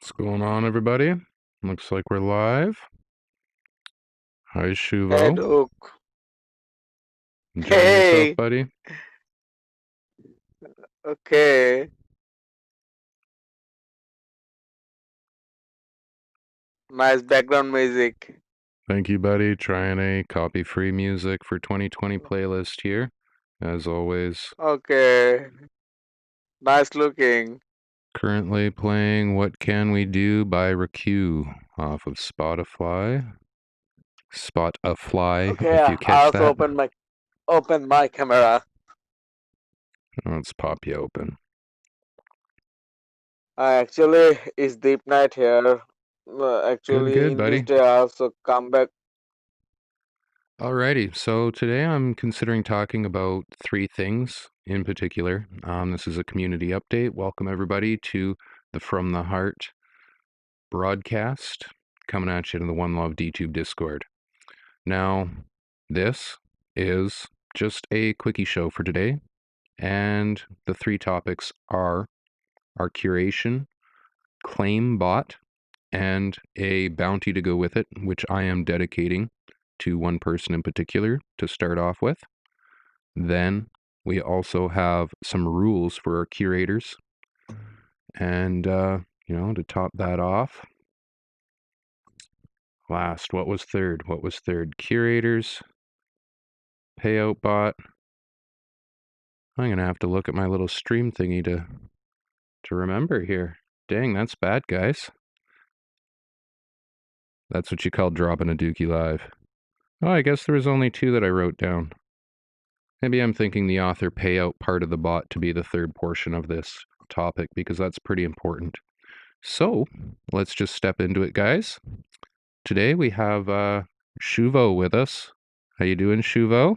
What's going on, everybody? Looks like we're live. Hi, Hey, Shuvo. Duke. Enjoying yourself, Hey. buddy? Okay. Nice background music. Thank you, buddy. Trying a copy-free music for 2020 playlist here. As always, Okay. Nice looking. currently playing What Can We Do by Raku off of Spotify. Spot-a-fly, Okay, if you I catch also that. open my camera. Let's pop you open. Actually, it's deep night here. Good, Actually, good, in this buddy. day, I also come back. Alrighty, so today I'm considering talking about three things in particular. This is a community update. Welcome everybody to the From the Heart broadcast, coming at you in the OneLoveDTube Discord. Now, this is just a quickie show for today, and the three topics are our curation, claim bot, and a bounty to go with it, which I am dedicating to one person in particular to start off with. Then we also have some rules for our curators. And, to top that off, what was third? Curators, payout bot. I'm going to have to look at my little stream thingy to remember here. Dang, that's bad, guys. That's what you call dropping a dookie live. Oh, I guess there was only two that I wrote down. Maybe I'm thinking the author payout part of the bot to be the third portion of this topic because that's pretty important. So let's just step into it, guys. Today we have Shuvo with us. How you doing, Shuvo?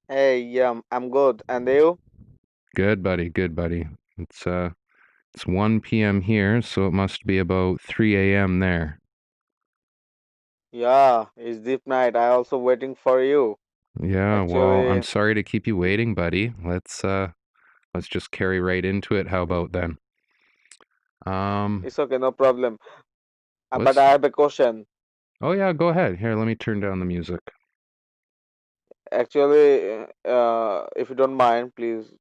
Hey, yeah, I'm good. And you? Good, buddy. Good, buddy. It's 1 p.m. here, so it must be about 3 a.m. there. Yeah, it's deep night. I also waiting for you. Yeah, well, I'm Actually, sorry to keep you waiting, buddy. Let's just carry right into it. How about then? Um, it's okay, no problem. But let's. I have a question. Oh yeah, go ahead. Here, let me turn down the music. Actually, if you don't mind, please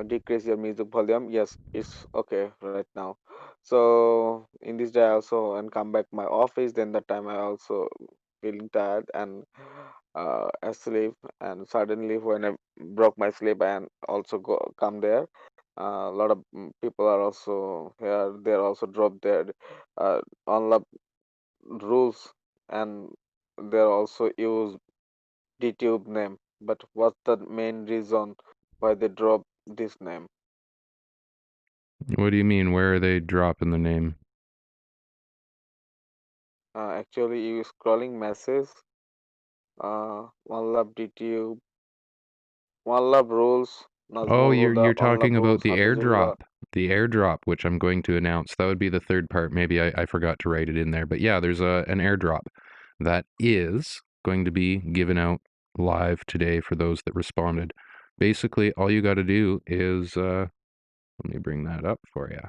decrease your music volume. Yes, it's okay right now. So in this day I also and come back my office. Then that time I also feeling tired and asleep. And suddenly when I broke my sleep and also go come there, a lot of people are also here. They also drop their unlove rules and they also use DTube name. But what's the main reason why they drop this name? What do you mean? Where are they dropping the name? Actually, you scrolling message. One love DTube, one love rules. Oh, Nazmul you're Huda, one love talking about rules. the Hafizullah. airdrop. The airdrop, which I'm going to announce. That would be the third part. Maybe I forgot to write it in there. But yeah, there's an airdrop that is going to be given out live today for those that responded. Basically, all you got to do is let me bring that up for you.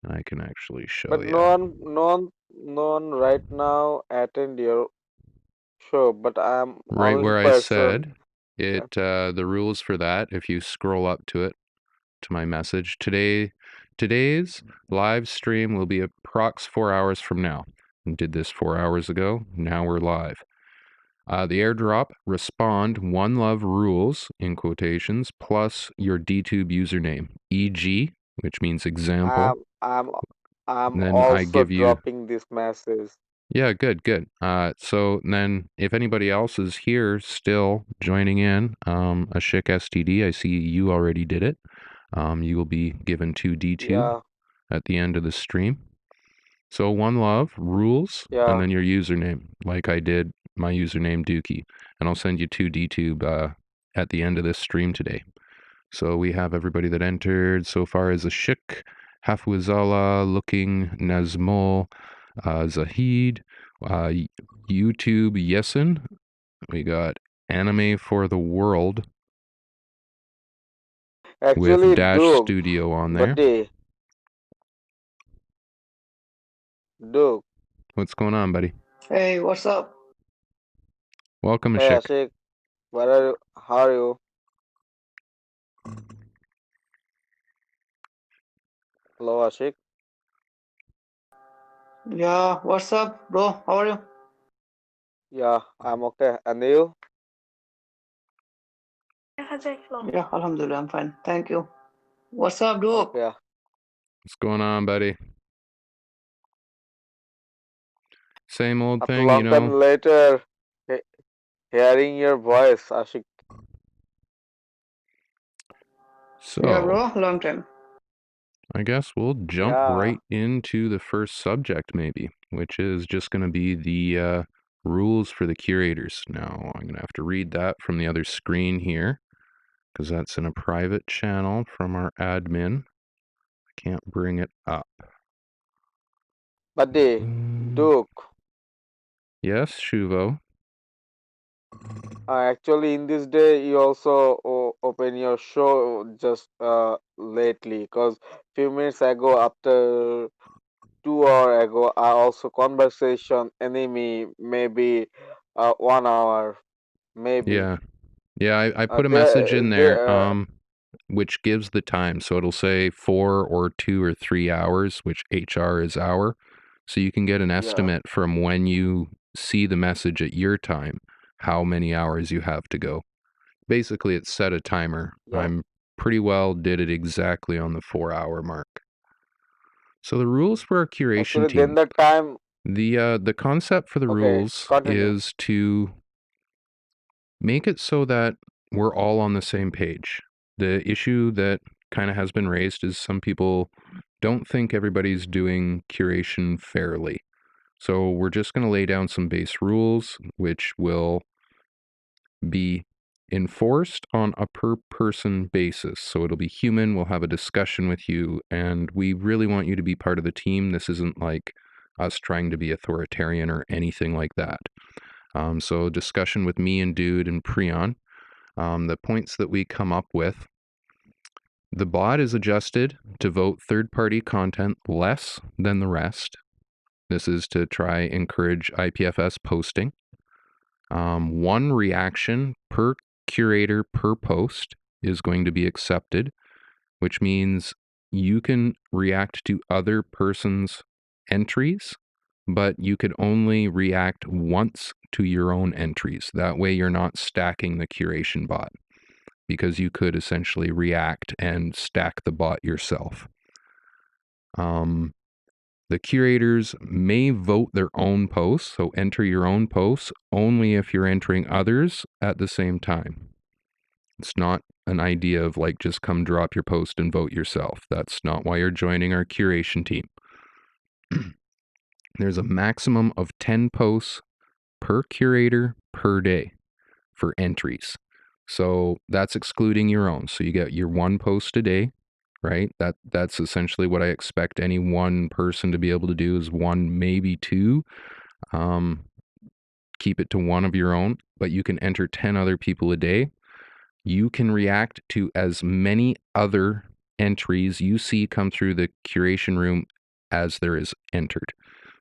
I can actually show But you. no one right now attend your show. But I am Right only where I person. said it, the rules for that, if you scroll up to it, to my message. Today's live stream will be approx 4 hours from now. I did this 4 hours ago. Now we're live. The airdrop, respond one love rules in quotations plus your DTube username, e.g., which means example. I'm I'm Then I also give you, dropping this message. yeah, good, good. So then if anybody else is here still joining in, Ashik STD, I see you already did it. You will be given 2 DTube Yeah, at the end of the stream. So one love, rules, and yeah. then your username, like I did my username Dookie. And I'll send you 2 DTube at the end of this stream today. So we have everybody that entered so far as Ashik, Hafwizala, Looking, Nazmol, Zahid, YouTube Yesin. We got Anime for the World with Actually, Dash Duke, Studio on there. buddy. Duke. What's going on, buddy? Hey, what's up? Welcome, Hey, Ashik. Ashik. Where are you? How are you? Hello, Ashik. Yeah, what's up, bro? How are you? Yeah, I'm okay. And you? Yeah, Alhamdulillah, I'm fine. Thank you. What's up, Duke? Okay. What's going on, buddy? Same old After a thing, you long time know. later, he- hearing your voice, Ashik. Yeah, So, bro, long time. I guess we'll jump Yeah, right into the first subject, maybe, which is just going to be the rules for the curators. Now, I'm going to have to read that from the other screen here because that's in a private channel from our admin. I can't bring it up. buddy, Duke. Yes, Shuvo. Actually, in this day, you also open your show just lately, because few minutes ago, after 2 hour ago, I also conversation enemy maybe 1 hour maybe. Yeah. Yeah, I put a message They in they there, which gives the time. So it'll say 4 or 2 or 3 hours, which HR is hour. So you can get an yeah, estimate from when you see the message at your time, how many hours you have to go. Basically, it's set a timer. yeah. I'm pretty well did it exactly on the 4 hour mark. So the rules for our curation Actually, then team. the time. The concept for the Okay, rules continue. is to make it so that we're all on the same page. The issue that kind of has been raised is some people don't think everybody's doing curation fairly. So we're just going to lay down some base rules, which will be enforced on a per person basis. So it'll be human. We'll have a discussion with you, and we really want you to be part of the team. This isn't like us trying to be authoritarian or anything like that. So discussion with me and Dude and Prion. The points that we come up with. The bot is adjusted to vote third party content less than the rest. This is to try encourage IPFS posting. One reaction per curator per post is going to be accepted, which means you can react to other person's entries, but you could only react once to your own entries. That way, you're not stacking the curation bot because you could essentially react and stack the bot yourself. Um, the curators may vote their own posts, so enter your own posts only if you're entering others at the same time. It's not an idea of like just come drop your post and vote yourself. That's not why you're joining our curation team. There's a maximum of 10 posts per curator per day for entries. So that's excluding your own. So you get your one post a day, right? That's essentially what I expect any one person to be able to do is one, maybe two. Um, Keep it to one of your own, but you can enter 10 other people a day. You can react to as many other entries you see come through the curation room as there is entered.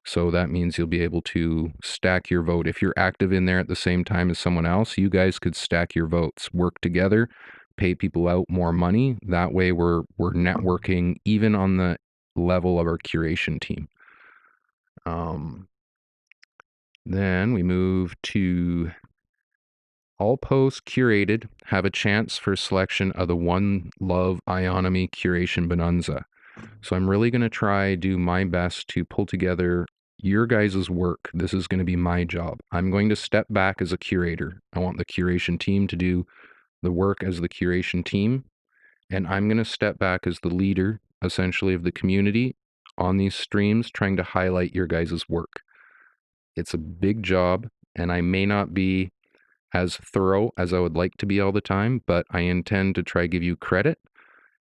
So that means you'll be able to stack your vote. If you're active in there at the same time as someone else, you guys could stack your votes, work together, pay people out more money. That way we're networking even on the level of our curation team. Then we move to all posts curated have a chance for selection of the One Love Ionomy Curation Bonanza. So I'm really going to try do my best to pull together your guys' work. This is going to be my job. I'm going to step back as a curator. I want the curation team to do the work as the curation team, and I'm going to step back as the leader, essentially, of the community on these streams, trying to highlight your guys' work. It's a big job, and I may not be as thorough as I would like to be all the time, but I intend to try give you credit.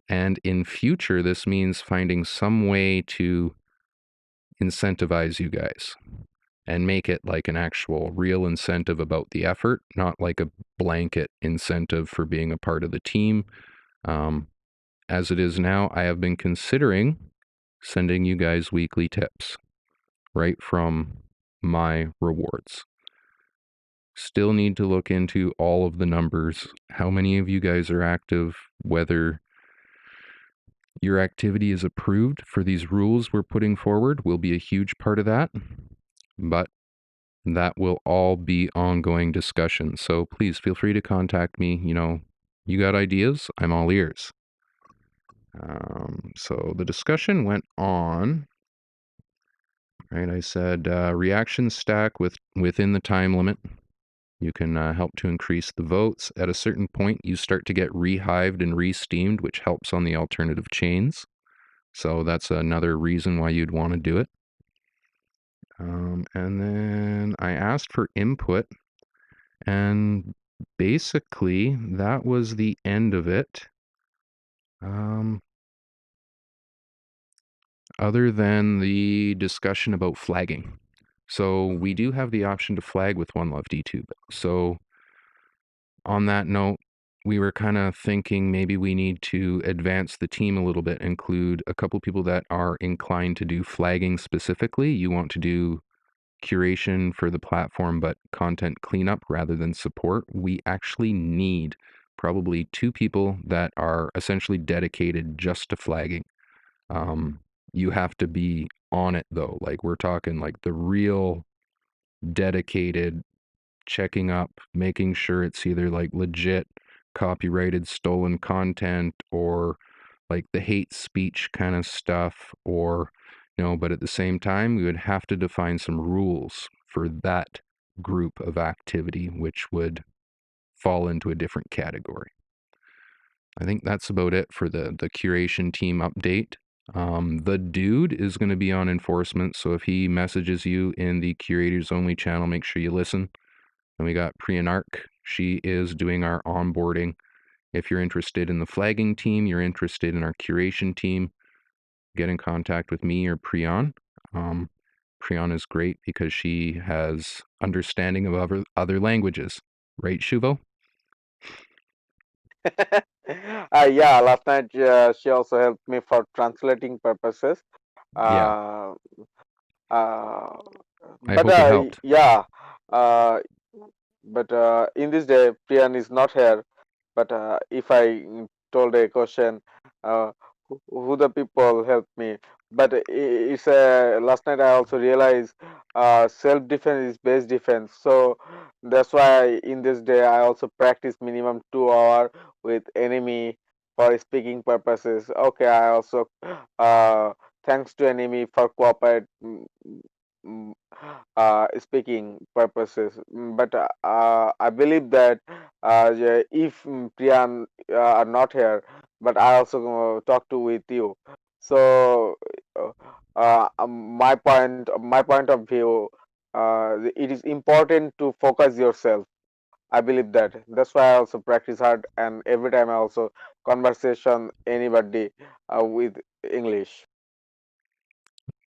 And in future, this means finding some way to incentivize you guys and make it like an actual real incentive about the effort, not like a blanket incentive for being a part of the team. Um, as it is now, I have been considering sending you guys weekly tips. right from my rewards. Still need to look into all of the numbers, how many of you guys are active, whether your activity is approved for these rules we're putting forward will be a huge part of that, but that will all be ongoing discussion. So please feel free to contact me. You got ideas? I'm all ears. So the discussion went on, right? I said reactions stack within the time limit. You can help to increase the votes. At a certain point, you start to get rehived and re-steamed, which helps on the alternative chains. So that's another reason why you'd want to do it. And then I asked for input, and basically that was the end of it. Other than the discussion about flagging. So we do have the option to flag with OneLoveDTube. So on that note, we were kind of thinking maybe we need to advance the team a little bit, include a couple people that are inclined to do flagging specifically. You want to do curation for the platform, but content cleanup rather than support. We actually need probably 2 people that are essentially dedicated just to flagging. You have to be on it though. Like we're talking like the real dedicated checking up, making sure it's either like legit copyrighted stolen content or like the hate speech kind of stuff or but at the same time we would have to define some rules for that group of activity which would fall into a different category. I think that's about it for the curation team update. The dude is going to be on enforcement, so if he messages you in the curators only channel, make sure you listen. And we got Priyanark. She is doing our onboarding. If you're interested in the flagging team, you're interested in our curation team, get in contact with me or Priyan. Priyan is great because she has understanding of other languages. Right, Shuvo? Yeah, last night she also helped me for translating purposes. Yeah. Uh, uh, I but hope it helped. yeah, uh, but in this day, Priyan is not here. But if I told a question, uh, who the people help me? But it's last night I also realized self defense is base defense. So that's why in this day I also practice minimum 2 hour with enemy for speaking purposes. Okay, I also uh, thanks to enemy for cooperate. Mm, speaking purposes. But I believe that yeah, if Priyan are not here, but I also talk to with you. So my point of view, it is important to focus yourself. I believe that. That's why I also practice hard, and every time I also conversation anybody with English.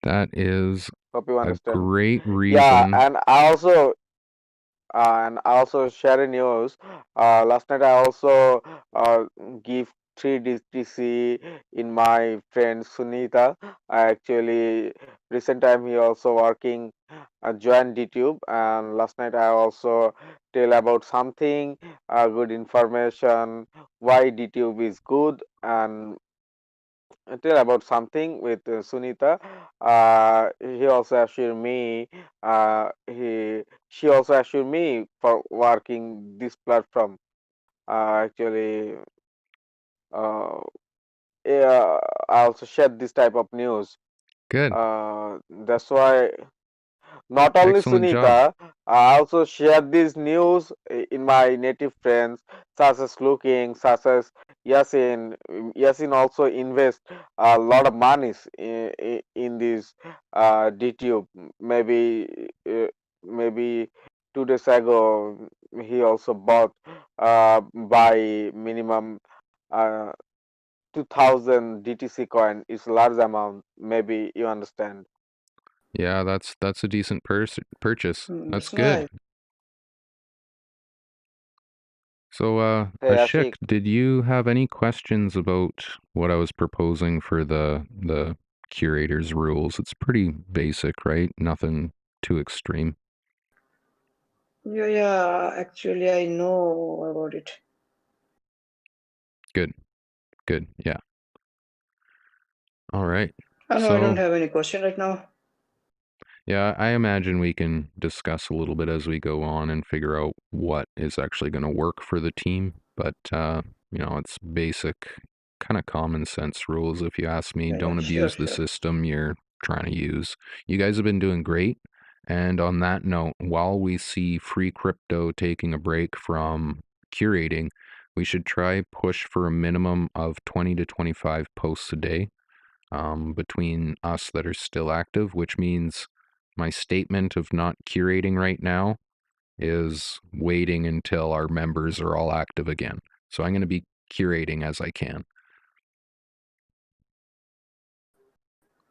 That is Hope you a understand. great Yeah, reason. and I also share a news. Last night I also uh, give 3 DTC in my friend Sunita. I actually recent time he also working join DTube, and last night I also tell about something good information why DTube is good and tell about something with Sunita. He also assured me. She also assured me for working this platform. Actually, uh, yeah, I also shared this type of news. Good. That's why not only Excellent job. Sunita, I also share this news in my native friends, such as Looking, such as Yasin. Yasin also invest a lot of monies in this DTube. Maybe 2 days ago, he also bought by minimum uh, 2000 DTC coin. It's large amount. Maybe you understand. Yeah, that's a decent purchase. That's That's good. nice. So, Hey, Ashik, Ashik. did you have any questions about what I was proposing for the curator's rules. It's pretty basic, right? Nothing too extreme. Yeah, actually, I know about it. Good, good. Yeah. All right. No, I don't So, have any question right now. yeah, I imagine we can discuss a little bit as we go on and figure out what is actually going to work for the team. But, it's basic, kind of common sense rules. If you ask me, Yeah, don't sure, abuse the sure. system you're trying to use. You guys have been doing great. And on that note, while we see free crypto taking a break from curating, we should try push for a minimum of 20 to 25 posts a day between us that are still active, which means my statement of not curating right now is waiting until our members are all active again. So I'm going to be curating as I can.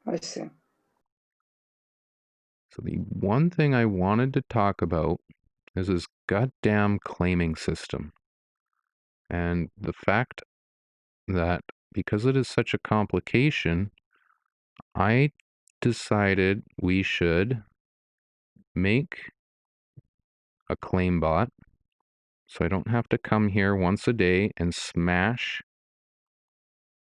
I see. So the one thing I wanted to talk about is this goddamn claiming system. And the fact that because it is such a complication, I decided we should make a claim bot so I don't have to come here once a day and smash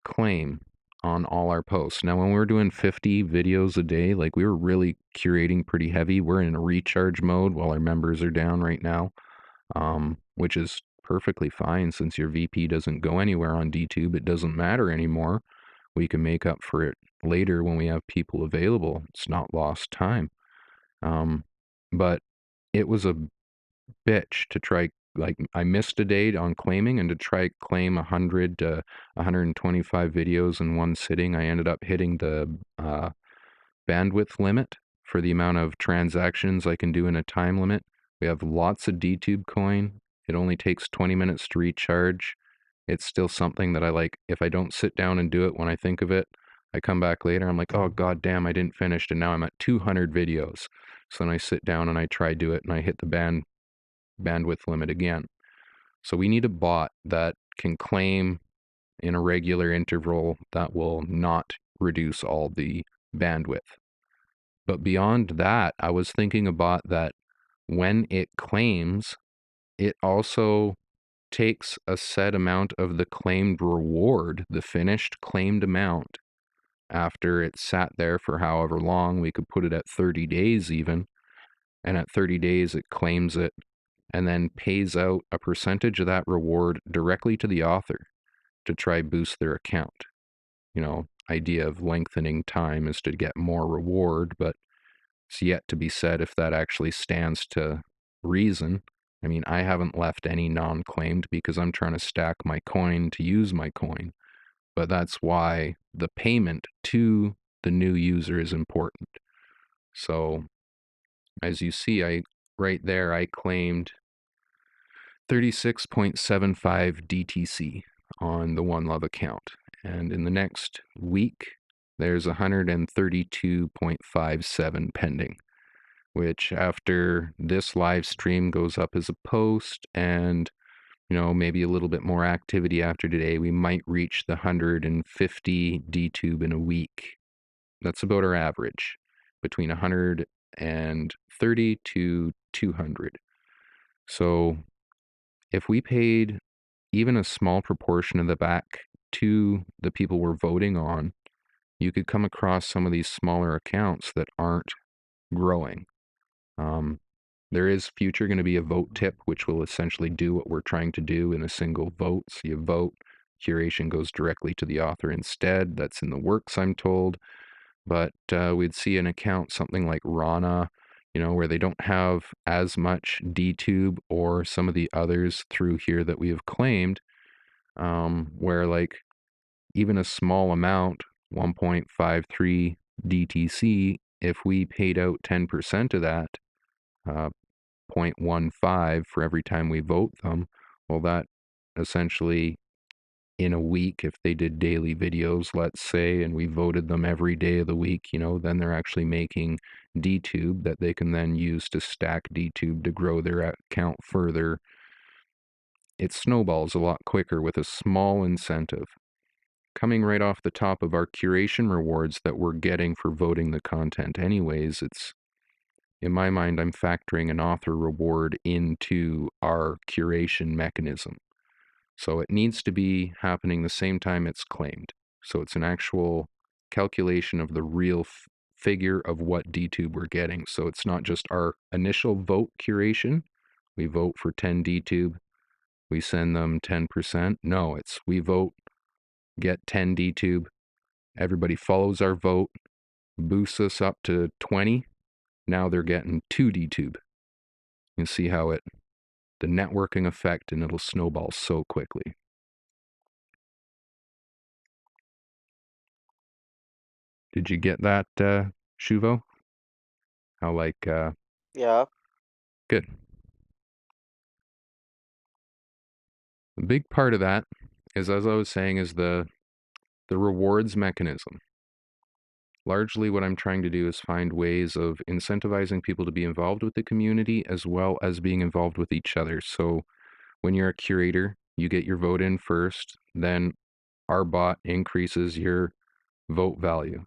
claim on all our posts. Now, when we were doing 50 videos a day, like we were really curating pretty heavy. We're in a recharge mode while our members are down right now, which is perfectly fine since your VP doesn't go anywhere on DTube. It doesn't matter anymore. We can make up for it later when we have people available. It's not lost time. But it was a bitch to try, like, I missed a day on claiming, and to try claim 100 to 125 videos in one sitting, I ended up hitting the bandwidth limit for the amount of transactions I can do in a time limit. We have lots of DTube coin. It only takes 20 minutes to recharge. It's still something that I like. If I don't sit down and do it when I think of it, I come back later, I'm like, oh god damn, I didn't finish, and now I'm at 200 videos. So then I sit down and I try do it, and I hit the bandwidth limit again. So we need a bot that can claim in a regular interval that will not reduce all the bandwidth. But beyond that, I was thinking a bot that when it claims, it also takes a set amount of the claimed reward, the finished claimed amount, after it sat there for however long. We could put it at 30 days even. And at 30 days, it claims it and then pays out a percentage of that reward directly to the author to try boost their account. Idea of lengthening time is to get more reward, but it's yet to be said if that actually stands to reason. I mean, I haven't left any non-claimed because I'm trying to stack my coin to use my coin. But that's why the payment to the new user is important. So as you see, right there, I claimed 36.75 DTC on the OneLove account. And in the next week, there's 132.57 pending, which after this live stream goes up as a post and maybe a little bit more activity after today, we might reach the 150 DTube in a week. That's about our average, between 130 to 200. So if we paid even a small proportion of the back to the people we're voting on, you could come across some of these smaller accounts that aren't growing. There is future going to be a vote tip, which will essentially do what we're trying to do in a single vote. So you vote, curation goes directly to the author instead. That's in the works, I'm told. But we'd see an account, something like Rana, where they don't have as much DTube or some of the others through here that we have claimed, where like even a small amount, 1.53 DTC, if we paid out 10% of that, 0.15 for every time we vote them, well, that essentially in a week, if they did daily videos, let's say, and we voted them every day of the week, then they're actually making DTube that they can then use to stack DTube to grow their account further. It snowballs a lot quicker with a small incentive. coming right off the top of our curation rewards that we're getting for voting the content anyways. It's, in my mind, I'm factoring an author reward into our curation mechanism. So it needs to be happening the same time it's claimed. So it's an actual calculation of the real figure of what DTube we're getting. So it's not just our initial vote curation. We vote for 10 DTube. We send them 10%. No, it's we vote, get 10 DTube. Everybody follows our vote, boosts us up to 20. Now they're getting 2 DTube. You see how the networking effect, and it'll snowball so quickly. Did you get that, Shuvo? How Yeah. good. The big part of that is, as I was saying, is the rewards mechanism. Largely what I'm trying to do is find ways of incentivizing people to be involved with the community as well as being involved with each other. So when you're a curator, you get your vote in first, then our bot increases your vote value.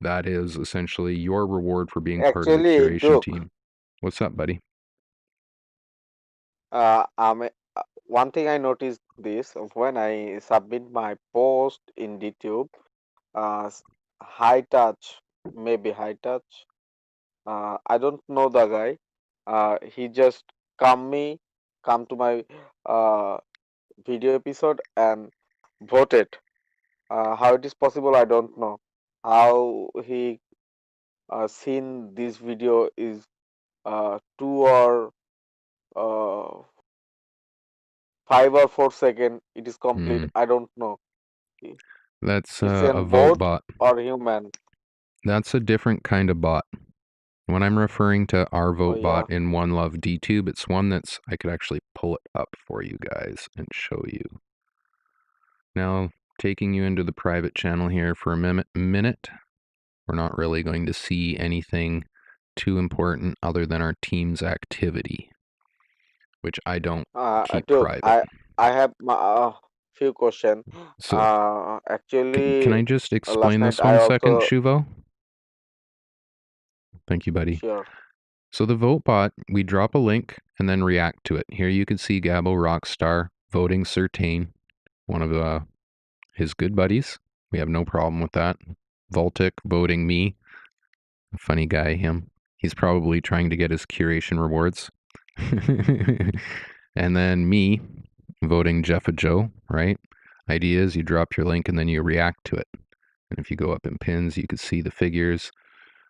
That is essentially your reward for being part of the Actually, curation Duke, team. What's up, buddy? uh, um, one thing I noticed this when I submit my post in DTube, s- high touch, maybe high touch. I don't know the guy. He just come to my uh, video episode and voted. How it is possible, I don't know. How he seen this video is 2 or 5 or 4 seconds. It is complete. Hmm. I don't know. That's It's a an vote bot bot. or human. That's a different kind of bot. When I'm referring to our Oh vote yeah. bot in OneLoveDTube, it's one that's, I could actually pull it up for you guys and show you. Now, taking you into the private channel here for a minute, we're not really going to see anything too important other than our team's activity, which I don't keep Duke, private. I have my few question. So, can I Actually, just last explain night this I 1 second, also Shuvo? Thank you, buddy. sure. So the vote bot, we drop a link and then react to it. Here you can see Gabo Rockstar voting Certain, one of his good buddies. We have no problem with that. Voltic voting me. Funny guy, him. He's probably trying to get his curation rewards. And then me voting Jeffa Joe, right? Idea is you drop your link and then you react to it. And if you go up in pins, you can see the figures.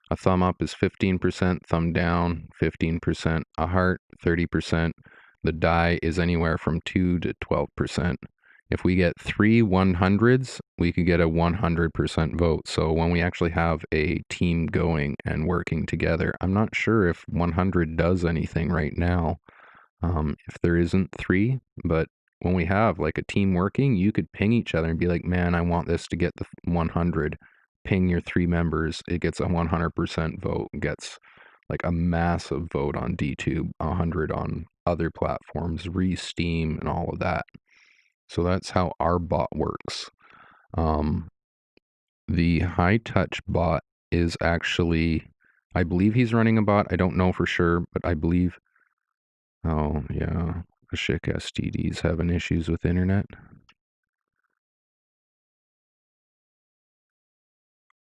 A thumb up is 15%, thumb down 15%, a heart 30%. The die is anywhere from 2 to 12%. If we get 3 100s, we could get a 100% vote. So when we actually have a team going and working together, I'm not sure if 100 does anything right now, if there isn't 3, but when we have like a team working, you could ping each other and be like, man, I want this to get the 100. Ping your 3 members. It gets a 100% vote, gets like a massive vote on DTube, 100 on other platforms, Steam, and all of that. So that's how our bot works. Um, the high touch bot is actually, I believe he's running a bot. I don't know for sure, but I believe, oh yeah, Ashik STD's having issues with internet.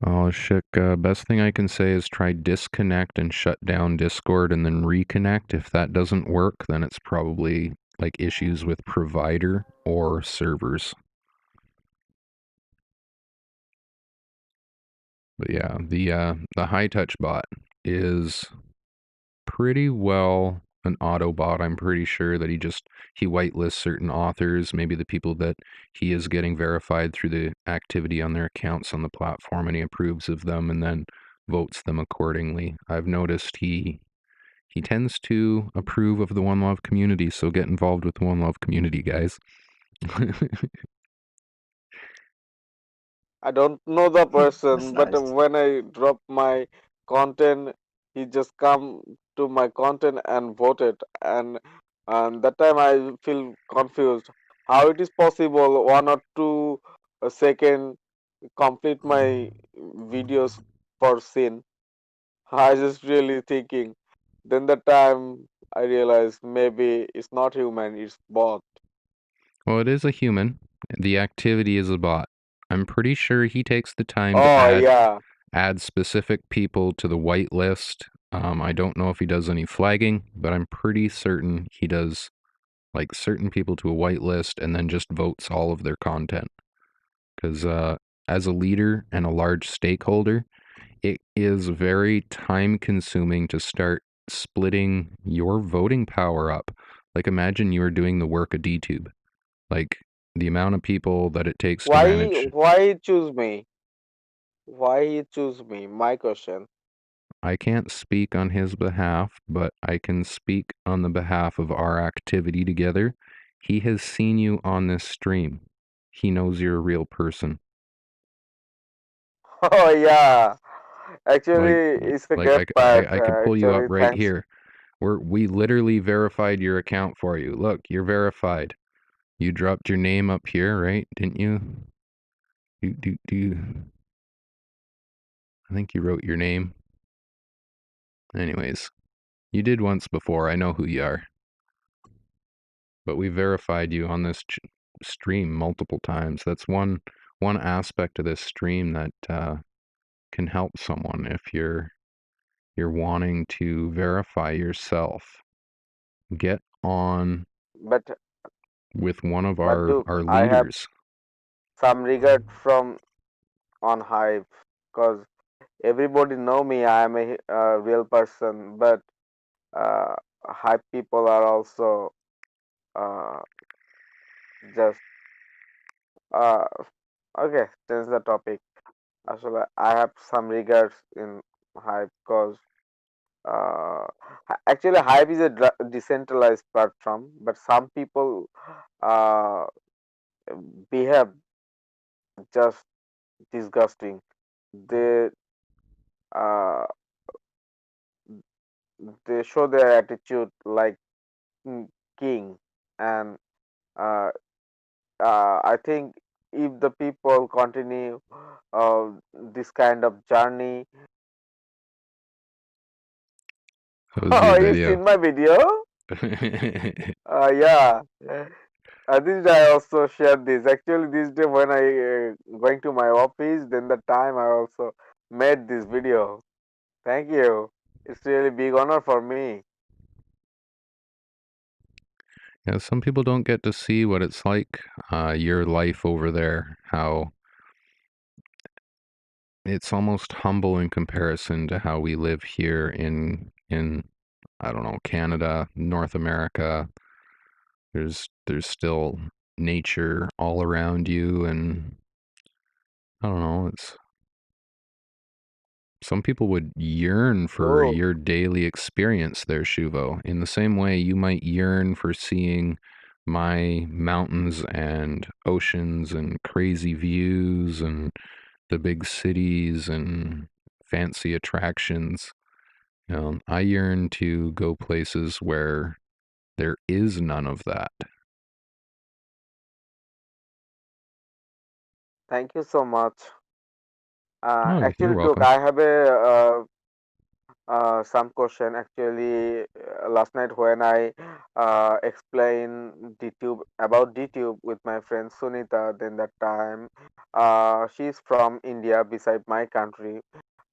Oh, Ashik, best thing I can say is try disconnect and shut down Discord and then reconnect. If that doesn't work, then it's probably like issues with provider or servers. But yeah, the high touch bot is pretty well an auto bot. I'm pretty sure that he whitelists certain authors, maybe the people that he is getting verified through the activity on their accounts on the platform, and he approves of them and then votes them accordingly. I've noticed he tends to approve of the One Love community, so get involved with the One Love community, guys. I don't know the That's person, but nice. when I drop my content, he just come to my content and voted, and that time I feel confused. How it is possible 1 or 2 second complete my videos for scene? I just really thinking. Then the time I realized maybe it's not human, it's bot. Well, it is a human. The activity is a bot. I'm pretty sure he takes the time to Oh add yeah, specific people to the white list. I don't know if he does any flagging, but I'm pretty certain he does like certain people to a white list and then just votes all of their content. Because as a leader and a large stakeholder, it is very time consuming to start splitting your voting power up. Like imagine you are doing the work of DTube. Like the amount of people that it takes to manage. why he choose me? Why he choose me? My question. I can't speak on his behalf, but I can speak on the behalf of our activity together. He has seen you on this stream. He knows you're a real person. Oh yeah, Like, actually it's a like great part. I could pull you up Actually, right thanks. here. We literally verified your account for you. Look, you're verified. You dropped your name up here, right? Didn't you? Do. I think you wrote your name. Anyways, you did once before. I know who you are. But we verified you on this stream multiple times. That's one aspect of this stream that can help someone if you're wanting to verify yourself. Get on But with one of Duke, our I have leaders. some regret from on hype because everybody know me. I am a real person, but uh, hype people are also uh, just uh, okay. Change the topic. Actually, I have some regrets in hype because actually hype is a decentralized platform, but some people uh, behave just disgusting. They uh, they show their attitude like king, and uh, I think if the people continue this kind of journey. That was Oh, your you video. seen my video? Yeah. This day I also shared this. Actually, this day when I going to my office, then the time I also made this video. Thank you. It's really big honor for me. Yeah, some people don't get to see what it's like, your life over there, how it's almost humble in comparison to how we live here in I don't know, Canada, North America. There's still nature all around you, and I don't know, it's some people would yearn for Oh, your daily experience there, Shuvo. In the same way you might yearn for seeing my mountains and oceans and crazy views and the big cities and fancy attractions. I yearn to go places where there is none of that. thank you so much. Oh, you're Actually, Duke, welcome. I have a some question. Actually, last night when I explained DTube about DTube with my friend Sunita, then that time she's from India, beside my country.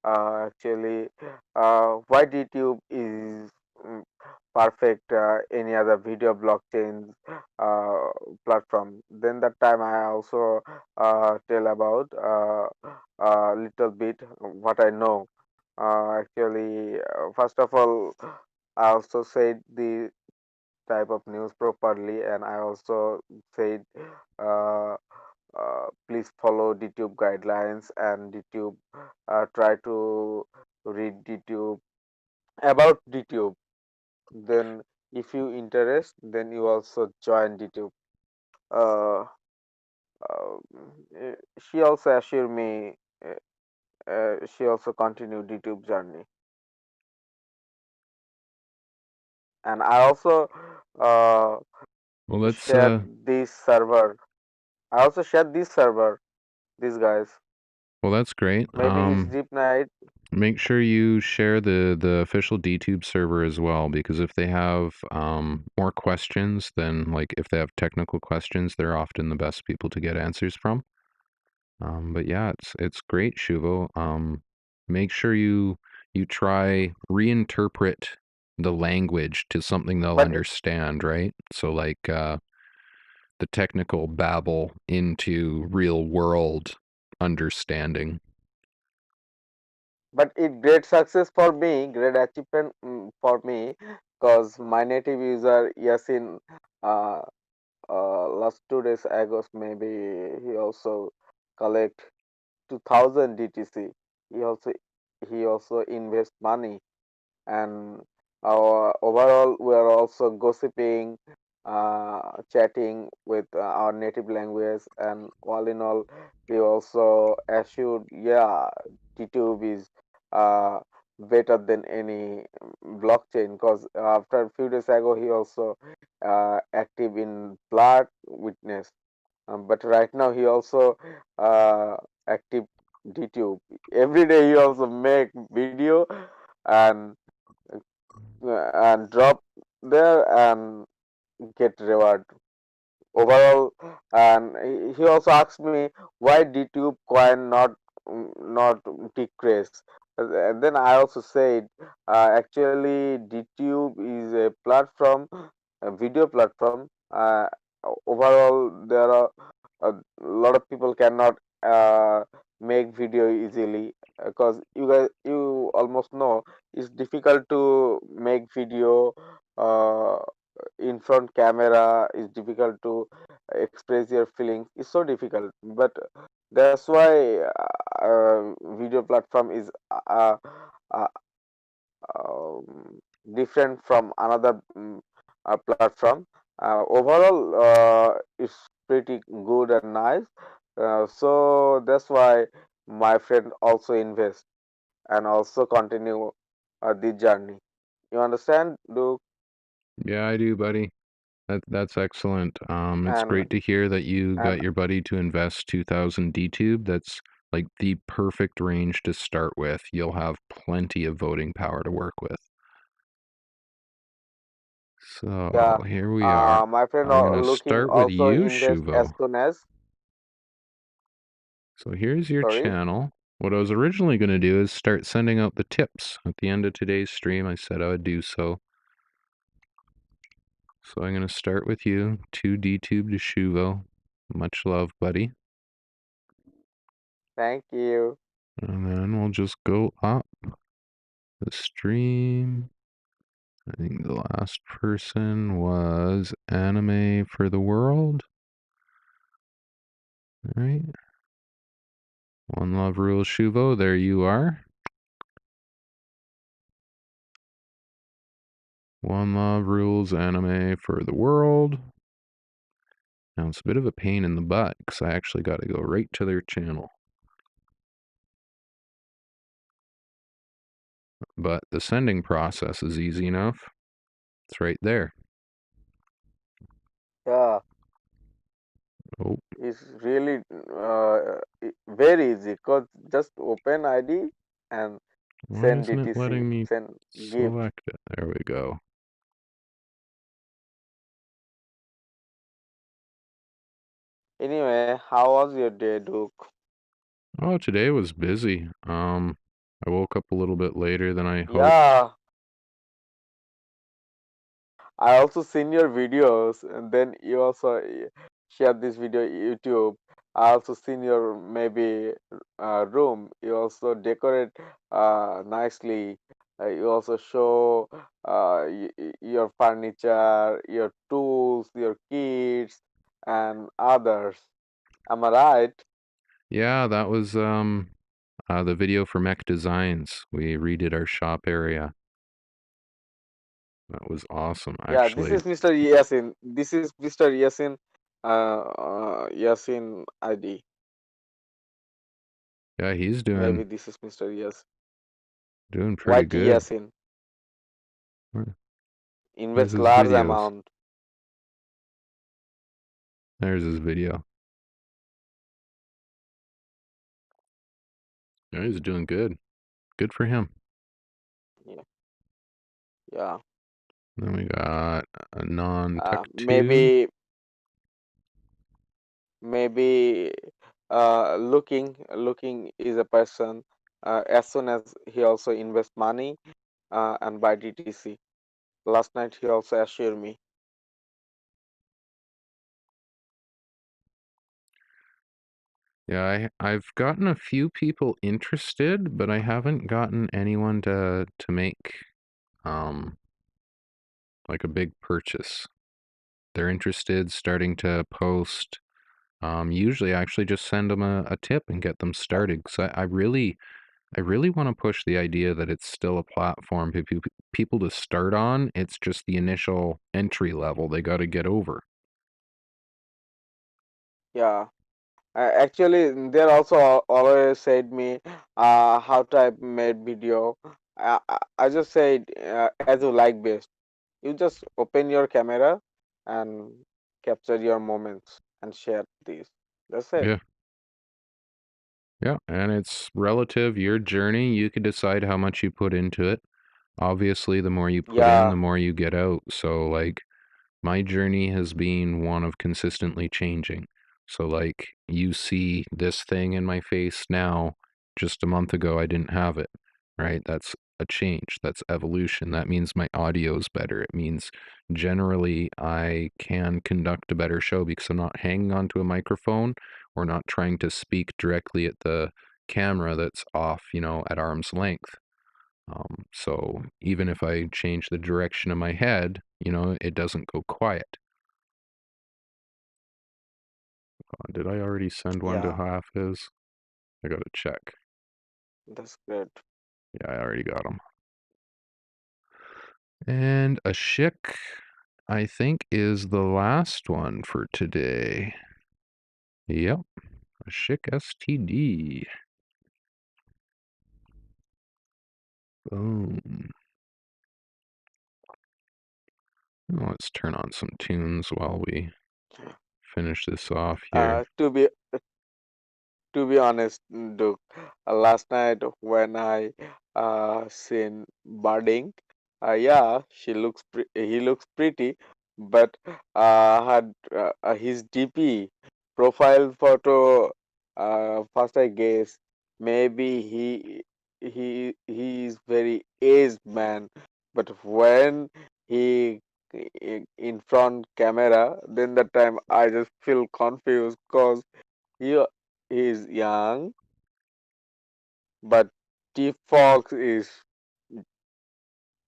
Actually, why DTube is mm, perfect any other video blockchain uh, platform. Then that time I also tell about little bit what I know. Actually, first of all, I also said the type of news properly, and I also said uh, please follow DTube guidelines and DTube try to read DTube about DTube. Then, if you interest, then you also join DTube. Uh, uh, she also assured me. She also continued DTube journey, and I also uh, Well, let's share this server. I also share this server. These guys. well, that's great. Maybe it's deep night. Make sure you share the official DTube server as well, because if they have more questions, then like if they have technical questions, they're often the best people to get answers from. But yeah, it's great, Shuvo. Make sure you try reinterpret the language to something they'll But understand, right? So like the technical babble into real world understanding. but it great success for me, great achievement for me, because my native user Yasin, uh, last 2 days ago maybe he also collect 2000 DTC. He also he also invest money, and overall we are also gossiping, chatting with our native language, and all in all we also assured, yeah, DTube is uh, better than any blockchain, because after a few days ago he also active in blood witness, but right now he also uh, active DTube. Every day he also make video and drop there and get reward overall. And he also asked me why DTube coin not decrease. And then I also said, actually DTube is a platform, a video platform. Overall, there are a lot of people cannot make video easily, because you almost know it's difficult to make video uh, in front camera. It's difficult to express your feelings. It's so difficult, but that's why video platform is uh, different from another platform. Overall, it's pretty good and nice. So that's why my friend also invest and also continue the journey. You understand, Duke? Yeah, I do, buddy. That's excellent. It's And great to hear that you and got your buddy to invest 2000 DTube. That's like the perfect range to start with. You'll have plenty of voting power to work with. yeah, So here we are. my friend I'm gonna looking start with also you, invest as Shuvo. soon as. So here's your Sorry. channel. What I was originally going to do is start sending out the tips at the end of today's stream. I said I would do so. So I'm going to start with you, 2DTube to Shuvo. Much love, buddy. Thank you. And then we'll just go up the stream. I think the last person was Anime for the World. All right. One Love Rules Shuvo, there you are. One Love Rules Anime for the World. Now it's a bit of a pain in the butt because I actually got to go right to their channel. But the sending process is easy enough. It's right there. Yeah, Oh, it's really very easy. Cause just open ID and why send isn't it DTC, letting me send gift. select it? There we go. Anyway, how was your day, Duke? Oh, today was busy. I woke up a little bit later than I hoped. Yeah, I also seen your videos, and then you also share this video YouTube. I also seen your maybe room. You also decorate nicely. You also show your furniture, your tools, your kits, and others. Am I right? Yeah, that was the video for Mech Designs. We redid our shop area. That was awesome, Yeah, this actually. is Mr. Yasin. This is Mr. Yasin. Yasin ID. Yeah, he's Maybe doing this is Mr. Yasin. doing pretty YT good. Yasin. Where's Invest his large videos? amount. There's his video. Yeah, he's doing good. Good for him. Yeah, yeah. Then we got a non-tech tube. Maybe looking is a person as soon as he also invest money and buy DTC. Last night he also assured me. Yeah, I've gotten a few people interested, but I haven't gotten anyone to make um like a big purchase. They're interested, starting to post. Usually I actually just send them a tip and get them started. Because I really want to push the idea that it's still a platform for people to start on. It's just the initial entry level they got to get over. Yeah. Actually, they also always said me how to I made video. I just said as you like best. You just open your camera and capture your moments and share these. That's it. Yeah. Yeah, and it's relative, your journey. You could decide how much you put into it. Obviously, the more you put in, Yeah, the more you get out. So, like, my journey has been one of consistently changing. So, like, you see this thing in my face now, just a month ago, I didn't have it, right? That's a change. That's evolution. That means my audio's better. It means generally I can conduct a better show because I'm not hanging onto a microphone or not trying to speak directly at the camera that's off, at arm's length. So even if I change the direction of my head, it doesn't go quiet. Did I already send one to yeah, Hafiz? I gotta check. that's great. Yeah, I already got him. And a Ashik, I think, is the last one for today. Yep, a Ashik STD. Boom. Let's turn on some tunes while we finish this off here. Uh, to be to be honest, Duke, last night when I seen Budding, yeah, he looks pretty, but had his DP profile photo. First, I guess maybe he is very aged man, but when he in front camera, then that time I just feel confused because he is young, but T Fox is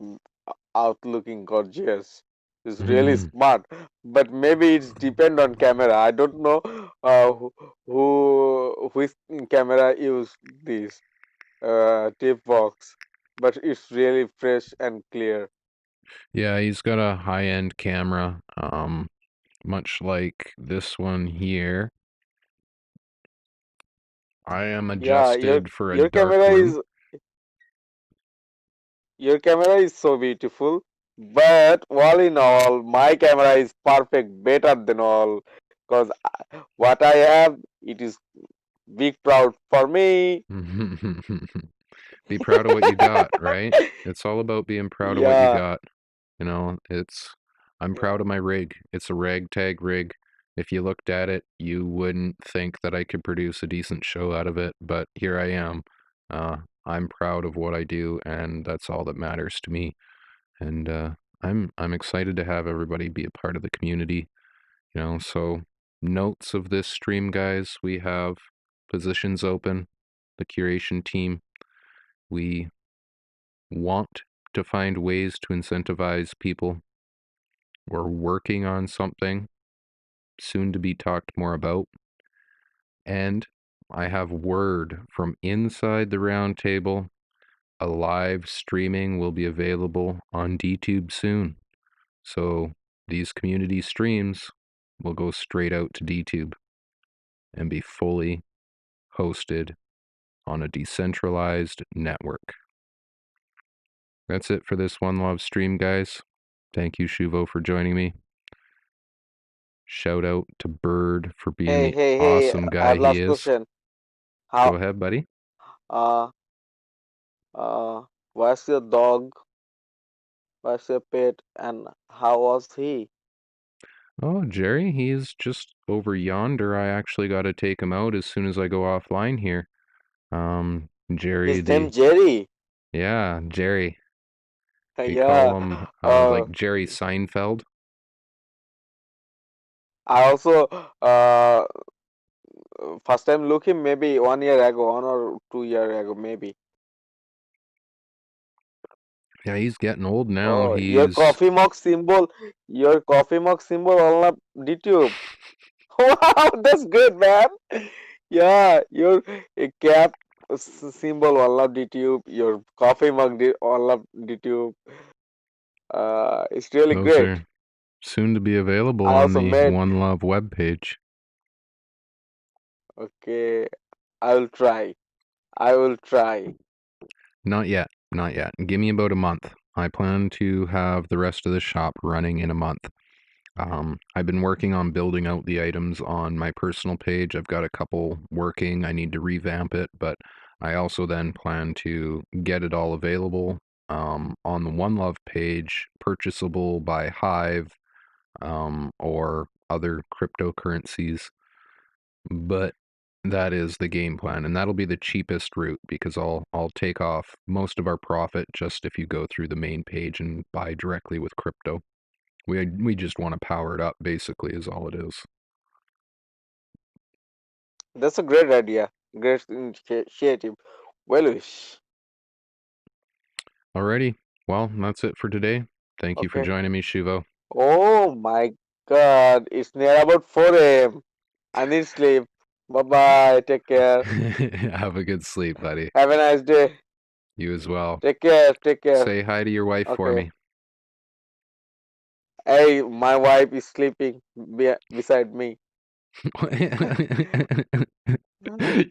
mm, out looking gorgeous. Is really smart, but maybe it's depend on camera. I don't know which camera use this tip box, but it's really fresh and clear. Yeah, he's got a high-end camera, much like this one here. I am Yeah, adjusted for a your dark camera room. is your camera is so beautiful, but all in all, my camera is perfect, better than all. Because what I have, it is big proud for me. Be proud of what you got, right? It's all about being proud of what you Yeah, got. I'm yeah, proud of my rig. It's a ragtag rig. If you looked at it, you wouldn't think that I could produce a decent show out of it, but here I am. Uh, I'm proud of what I do, and that's all that matters to me. And I'm excited to have everybody be a part of the community. So notes of this stream, guys, we have positions open, the curation team. We want to find ways to incentivize people. We're working on something soon to be talked more about. And I have word from inside the round table. A live streaming will be available on DTube soon. So these community streams will go straight out to DTube and be fully hosted on a decentralized network. That's it for this One Love stream, guys. Thank you, Shuvo, for joining me. Shout out to Bird for being Hey, the hey, hey! awesome I guy have he last is. question. Go How? ahead, buddy. Uh, where's your dog? Where's your pet? And how was he? Oh, Jerry, he's just over yonder. I actually got to take him out as soon as I go offline here. Jerry, His name Jerry. Jerry. We Yeah. call him Uh, like Jerry Seinfeld. I also first time look him maybe 1 year ago, 1 or 2 year ago maybe. Yeah, he's getting old now. Oh, your He's coffee mug symbol, your coffee mug symbol on DTube. Wow, that's good, man. Yeah, your cap symbol on DTube, your coffee mug on DTube. It's really those great. are soon to be available I on also the made. One Love webpage. Okay, I will try. I will try. Not yet, not yet. Give me about a month. I plan to have the rest of the shop running in a month. I've been working on building out the items on my personal page. I've got a couple working. I need to revamp it, but I also then plan to get it all available on the One Love page, purchasable by Hive or other cryptocurrencies. But that is the game plan, and that'll be the cheapest route because I'll take off most of our profit just if you go through the main page and buy directly with crypto. We just want to power it up, basically, is all it is. That's a great idea. Great initiative. Well wish. Alrighty, well, that's it for today. Thank you for Okay. joining me, Shivo. Oh my God, it's near about 4 a.m. I need sleep. Bye bye. Take care. Have a good sleep, buddy. Have a nice day. You as well. Take care. Take care. Say hi to your wife for Okay. me. Hey, my wife is sleeping beside me.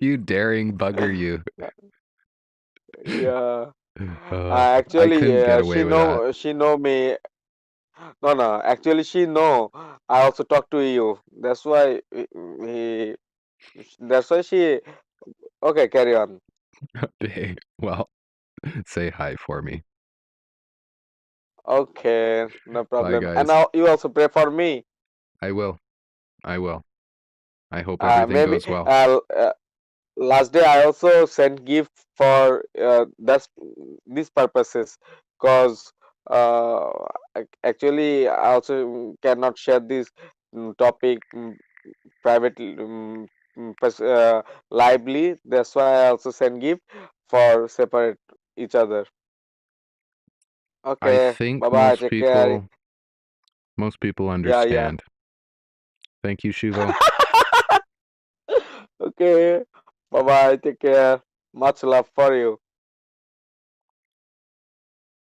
You daring bugger, you. Yeah. I Actually, couldn't get she away with that. know me. No, no. Actually, she know. I also talk to you. That's why he. That's why she. Okay, carry on. Okay, well, say hi for me. Okay, no Bye, problem. And guys. now you also pray for me. I will. I will. I hope everything Maybe goes well. last day I also sent gift for these purposes, cause uh, actually I also cannot share this topic privately, lively. That's why I also send gift for separate each other. I Okay, think bye bye. Take care. most people Yeah, yeah. understand. Thank you, Shivo. Okay, bye bye. Take care. Much love for you.